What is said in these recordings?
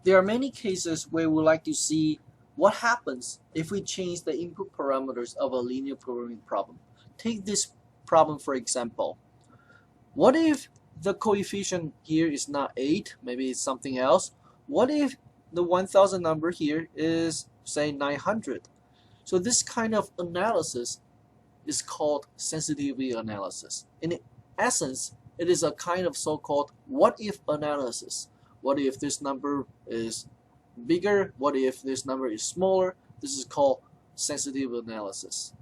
There are many cases where we like to see what happens if we change the input parameters of a linear programming problem. Take this problem for example. What if the coefficient here is not 8, maybe it's something else? What if the 1000 number here is, say, 900? So this kind of analysis is called sensitivity analysis. In essence, it is a kind of so-called what-if analysis. What if this number is bigger? What if this number is smaller? This is called sensitivity analysis.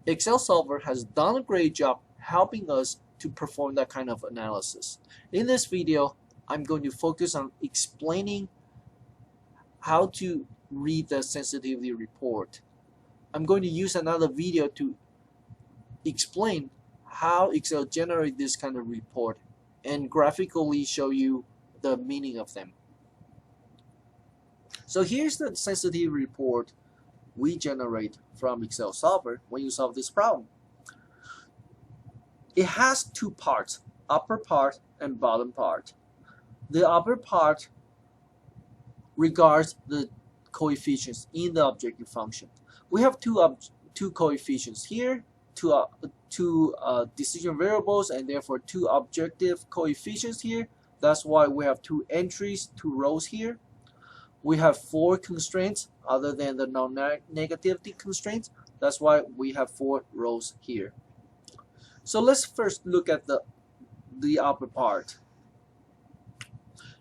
Excel Solver has done a great job helping us to perform that kind of analysis. In this video, I'm going to focus on explaining how to read the sensitivity report. I'm going to use another video to explain how Excel generates this kind of report and graphically show you the meaning of them. So here's the sensitivity report we generate from Excel Solver when you solve this problem. It has two parts, upper part and bottom part. The upper part regards the coefficients in the objective function. We have two coefficients here, two decision variables, and therefore two objective coefficients here. That's why we have two entries, two rows here. We have 4 constraints other than the non-negativity constraints. That's why we have 4 rows here. So let's first look at the upper part.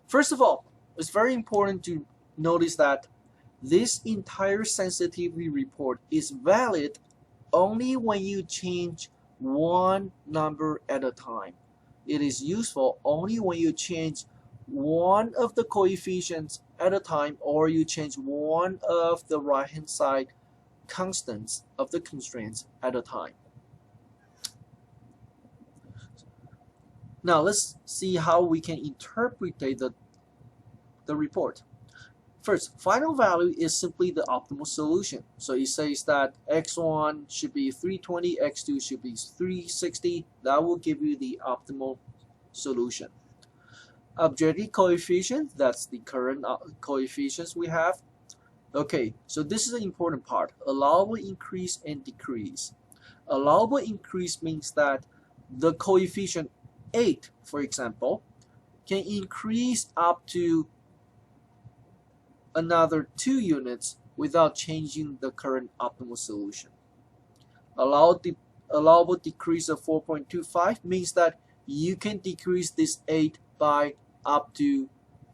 First of all, it's very important to notice that this entire sensitivity report is valid only when you change one number at a time. It is useful only when you change one of the coefficients at a time, or you change one of the right hand side constants of the constraints at a time. Now let's see how we can interpret the report. First, final value is simply the optimal solution. So it says that x1 should be 320, x2 should be 360. That will give you the optimal solution. Objective coefficient, that's the current coefficients we have. Okay, so this is the important part. Allowable increase and decrease. Allowable increase means that the coefficient 8, for example, can increase up to another 2 units without changing the current optimal solution. Allowable decrease of 4.25 means that you can decrease this 8 by up to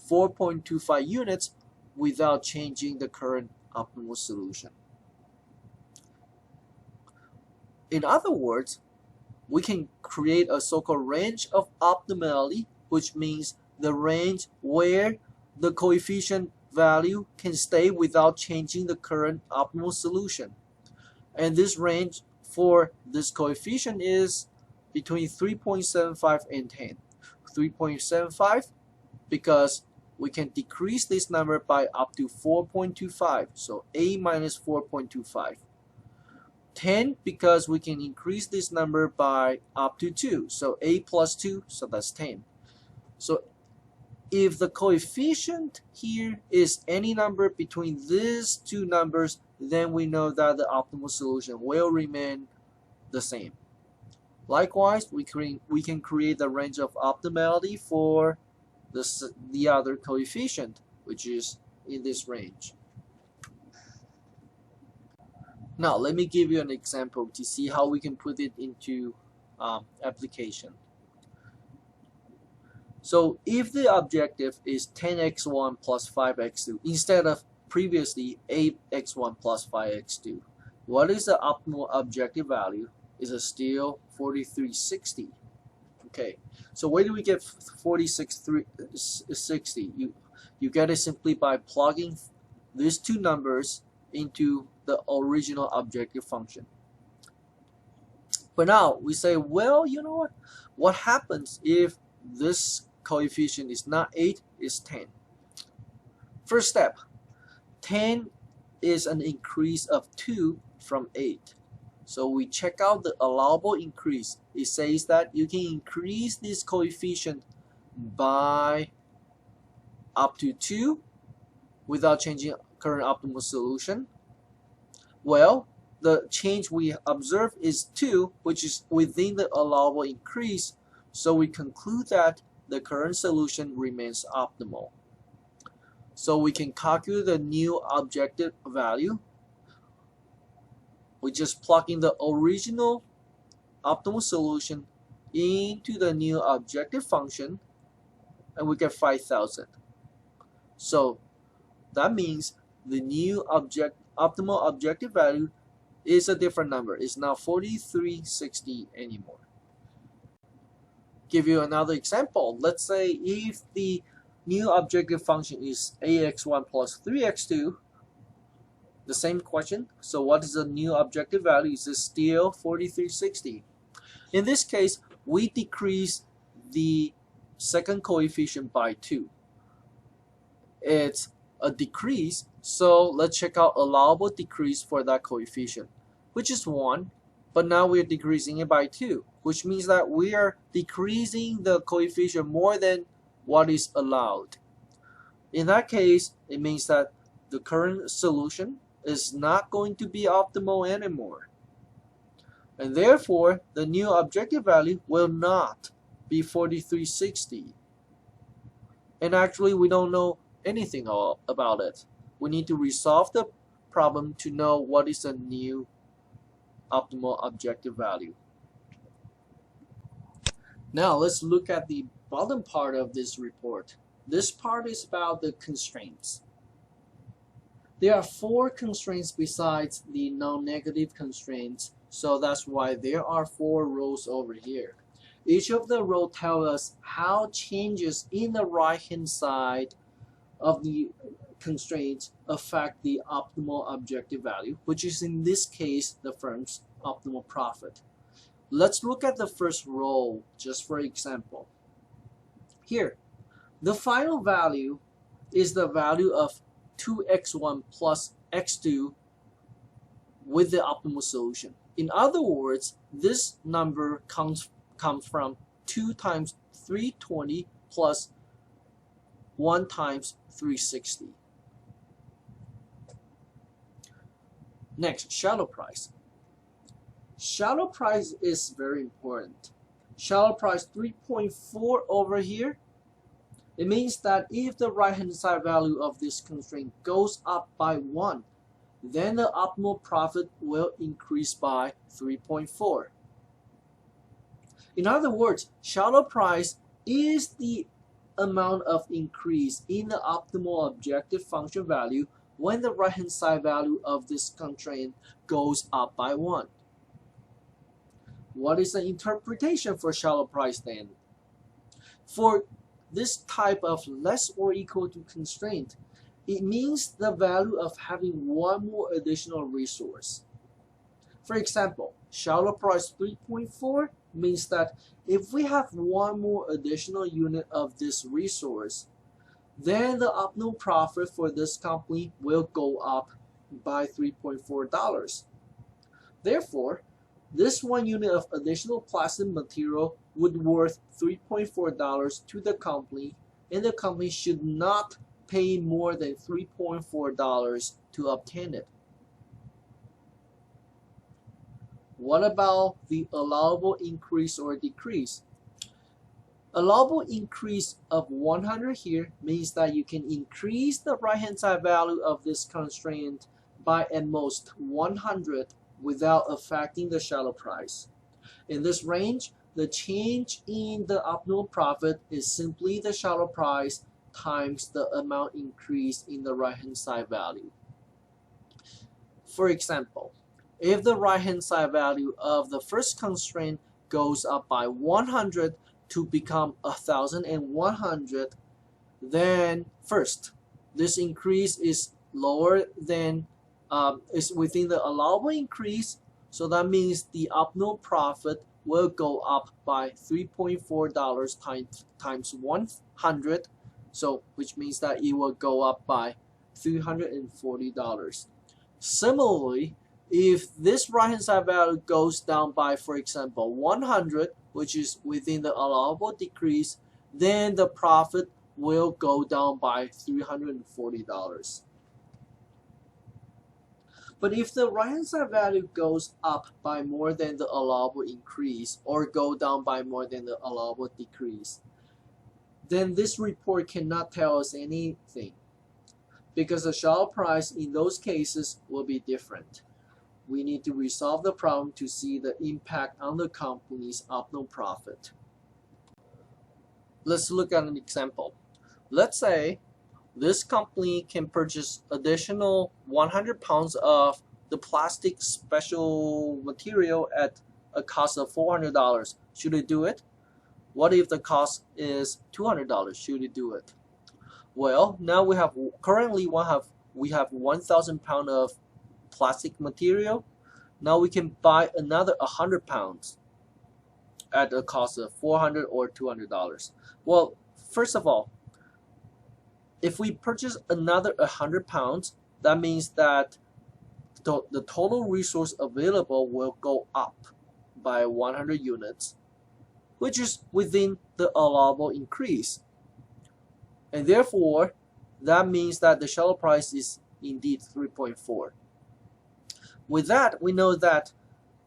4.25 units without changing the current optimal solution. In other words, we can create a so-called range of optimality, which means the range where the coefficient value can stay without changing the current optimal solution. And this range for this coefficient is between 3.75 and 10. 3.75 because we can decrease this number by up to 4.25, so a minus 4.25. 10 because we can increase this number by up to 2, so a plus 2, so that's 10. So if the coefficient here is any number between these two numbers, then we know that the optimal solution will remain the same. Likewise, we can create the range of optimality for the other coefficient, which is in this range. Now, let me give you an example to see how we can put it into application. So if the objective is 10x1 plus 5x2 instead of previously 8x1 plus 5x2, what is the optimal objective value? Is it still 4360? Okay, so where do we get 4660? You get it simply by plugging these two numbers into the original objective function. But now we say, well, you know what? What happens if this coefficient is not 8, it's 10? First step, 10 is an increase of 2 from 8. So we check out the allowable increase. It says that you can increase this coefficient by up to 2 without changing current optimal solution? Well, the change we observe is 2, which is within the allowable increase, so we conclude that the current solution remains optimal. So we can calculate the new objective value. We just plug in the original optimal solution into the new objective function, and we get 5,000. So that means the new optimal objective value is a different number. It's not 4360 anymore. Give you another example. Let's say if the new objective function is ax1 plus 3x2, the same question. So what is the new objective value? Is it still 4360? In this case, we decrease the second coefficient by 2. It's a decrease, so let's check out allowable decrease for that coefficient, which is 1, but now we're decreasing it by 2, which means that we are decreasing the coefficient more than what is allowed. In that case, it means that the current solution is not going to be optimal anymore. And therefore, the new objective value will not be 4360. And actually, we don't know anything about it. We need to resolve the problem to know what is the new optimal objective value. Now, let's look at the bottom part of this report. This part is about the constraints. There are 4 constraints besides the non-negative constraints, so that's why there are 4 rows over here. Each of the rows tells us how changes in the right-hand side of the constraints affect the optimal objective value, which is in this case the firm's optimal profit. Let's look at the first row just for example. Here, the final value is the value of 2x1 plus x2 with the optimal solution. In other words, this number comes from 2 times 320 plus 1 times 360. Next, shallow price. Shallow price is very important. Shallow price 3.4 over here. It means that if the right-hand side value of this constraint goes up by 1, then the optimal profit will increase by 3.4. In other words, shallow price is the amount of increase in the optimal objective function value when the right-hand side value of this constraint goes up by 1. What is the interpretation for shallow price then? For this type of less or equal to constraint, it means the value of having one more additional resource. For example, shallow price 3.4 means that if we have one more additional unit of this resource, then the optimal profit for this company will go up by $3.4. Therefore, this 1 unit of additional plastic material would worth $3.4 to the company, and the company should not pay more than $3.4 to obtain it. What about the allowable increase or decrease? Allowable increase of 100 here means that you can increase the right-hand side value of this constraint by at most 100 without affecting the shallow price. In this range, the change in the optimal profit is simply the shallow price times the amount increased in the right-hand side value. For example, if the right-hand side value of the first constraint goes up by 100 to become 1,100, then first, this increase is lower than is within the allowable increase, so that means the optimal profit will go up by $3.4 times 100, so which means that it will go up by $340. Similarly, if this right-hand side value goes down by, for example, 100, which is within the allowable decrease, then the profit will go down by $340. But if the right-hand side value goes up by more than the allowable increase or go down by more than the allowable decrease, then this report cannot tell us anything because the shallow price in those cases will be different. We need to resolve the problem to see the impact on the company's optimal profit. Let's look at an example. Let's say this company can purchase additional 100 pounds of the plastic special material at a cost of $400. Should it do it? What if the cost is $200? Should it do it? Well, now we have 1,000 pounds of plastic material. Now we can buy another 100 pounds at a cost of $400 or $200. Well, first of all, if we purchase another 100 pounds, that means that the total resource available will go up by 100 units, which is within the allowable increase. And therefore, that means that the shallow price is indeed 3.4. With that, we know that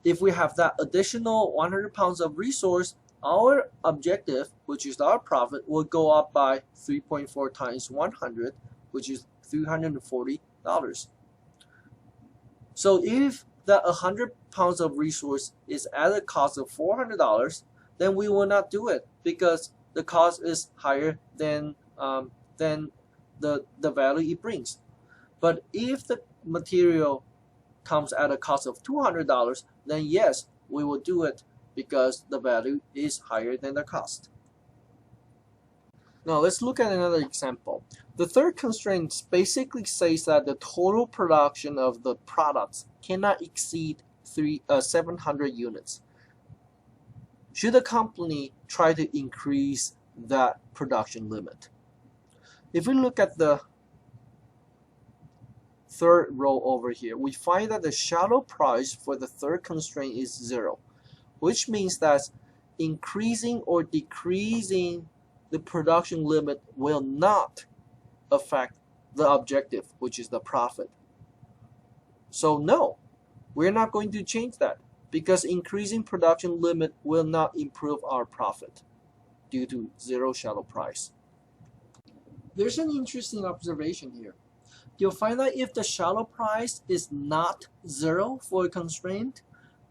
if we have that additional 100 pounds of resource, our objective, which is our profit, will go up by 3.4 times 100, which is $340. So if that 100 pounds of resource is at a cost of $400, then we will not do it because the cost is higher than the value it brings. But if the material comes at a cost of $200, then yes, we will do it because the value is higher than the cost. Now let's look at another example. The third constraint basically says that the total production of the products cannot exceed 700 units. Should the company try to increase that production limit? If we look at the third row over here, we find that the shallow price for the third constraint is 0, which means that increasing or decreasing the production limit will not affect the objective, which is the profit. So no, we're not going to change that because increasing production limit will not improve our profit due to 0 shallow price. There's an interesting observation here. You'll find that if the shallow price is not 0 for a constraint,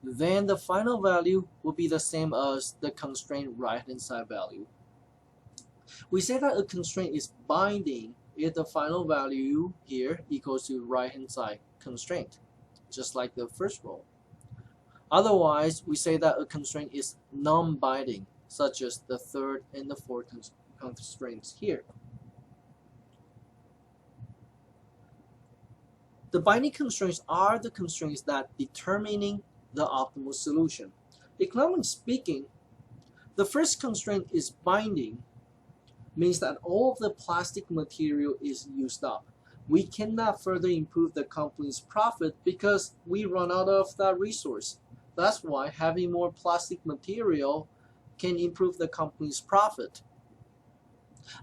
then the final value will be the same as the constraint right-hand side value. We say that a constraint is binding if the final value here equals to right-hand side constraint, just like the first row. Otherwise, we say that a constraint is non-binding, such as the third and the fourth constraints here. The binding constraints are the constraints that determining the optimal solution. Economically speaking, the first constraint is binding, means that all of the plastic material is used up. We cannot further improve the company's profit because we run out of that resource. That's why having more plastic material can improve the company's profit.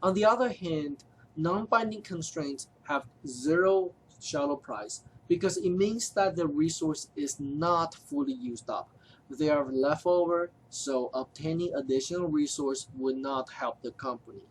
On the other hand, non-binding constraints have 0 shallow price because it means that the resource is not fully used up. They are left over, so obtaining additional resource would not help the company.